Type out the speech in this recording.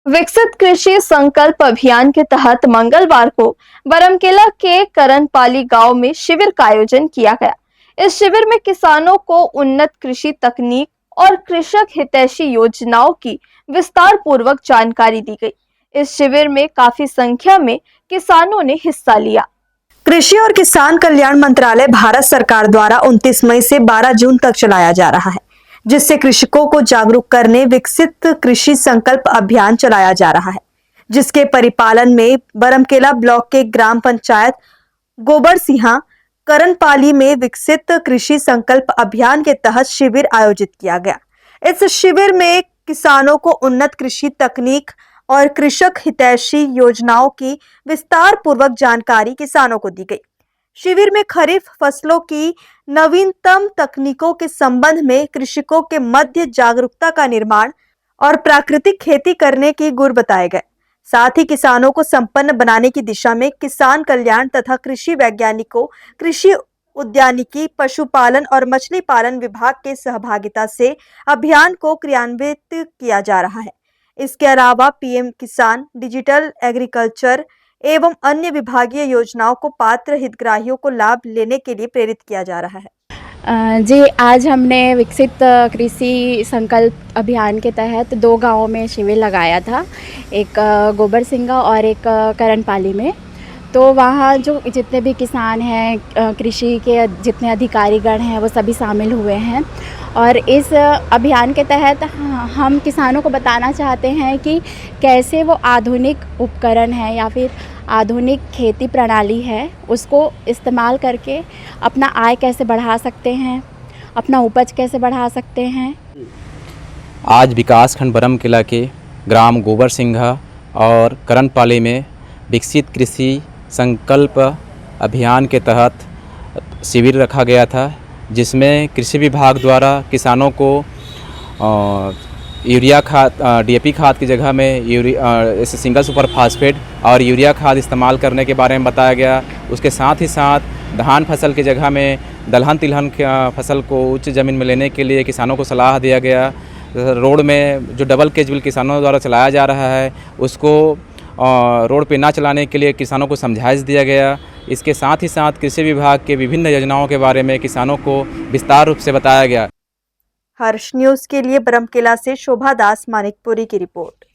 विकसित कृषि संकल्प अभियान के तहत मंगलवार को बरमकेला के करनपाली गांव में शिविर का आयोजन किया गया। इस शिविर में किसानों को उन्नत कृषि तकनीक और कृषक हितैषी योजनाओं की विस्तार पूर्वक जानकारी दी गई। इस शिविर में काफी संख्या में किसानों ने हिस्सा लिया। कृषि और किसान कल्याण मंत्रालय भारत सरकार द्वारा 29 मई से 12 जून तक चलाया जा रहा है, जिससे कृषकों को जागरूक करने विकसित कृषि संकल्प अभियान चलाया जा रहा है, जिसके परिपालन में बरमकेला ब्लॉक के ग्राम पंचायत गोबरसिंहा करनपाली में विकसित कृषि संकल्प अभियान के तहत शिविर आयोजित किया गया। इस शिविर में किसानों को उन्नत कृषि तकनीक और कृषक हितैषी योजनाओं की विस्तार पूर्वक जानकारी किसानों को दी गई। शिविर में खरीफ फसलों की नवीनतम तकनीकों के संबंध में कृषकों के मध्य जागरूकता का निर्माण और प्राकृतिक खेती करने के गुर बताए गए। साथ ही किसानों को संपन्न बनाने की दिशा में किसान कल्याण तथा कृषि वैज्ञानिकों, कृषि उद्यानिकी, पशुपालन और मछली पालन विभाग के सहभागिता से अभियान को क्रियान्वित किया जा रहा है। इसके अलावा पीएम किसान, डिजिटल एग्रीकल्चर एवं अन्य विभागीय योजनाओं को पात्र हितग्राहियों को लाभ लेने के लिए प्रेरित किया जा रहा है। जी, आज हमने विकसित कृषि संकल्प अभियान के तहत 2 गांवों में शिविर लगाया था, एक गोबरसिंगा और एक करनपाली में। तो वहाँ जो जितने भी किसान हैं, कृषि के जितने अधिकारीगण हैं, वो सभी शामिल हुए हैं। और इस अभियान के तहत हम किसानों को बताना चाहते हैं कि कैसे वो आधुनिक उपकरण है या फिर आधुनिक खेती प्रणाली है, उसको इस्तेमाल करके अपना आय कैसे बढ़ा सकते हैं, अपना उपज कैसे बढ़ा सकते हैं। आज विकासखंड बरमकेला के ग्राम गोबरसिंघा और करनपाली में विकसित कृषि संकल्प अभियान के तहत शिविर रखा गया था, जिसमें कृषि विभाग द्वारा किसानों को यूरिया खाद, डीएपी खाद की जगह में सिंगल सुपर फास्फेट और यूरिया खाद इस्तेमाल करने के बारे में बताया गया। उसके साथ ही साथ धान फसल की जगह में दलहन तिलहन फसल को उच्च ज़मीन में लेने के लिए किसानों को सलाह दिया गया। रोड में जो डबल केजबिल किसानों द्वारा चलाया जा रहा है, उसको रोड पे ना चलाने के लिए किसानों को समझाइश दिया गया। इसके साथ ही साथ कृषि विभाग के विभिन्न योजनाओं के बारे में किसानों को विस्तार रूप से बताया गया। हर्ष न्यूज़ के लिए बरमकेला से शोभा दास मानिकपुरी की रिपोर्ट।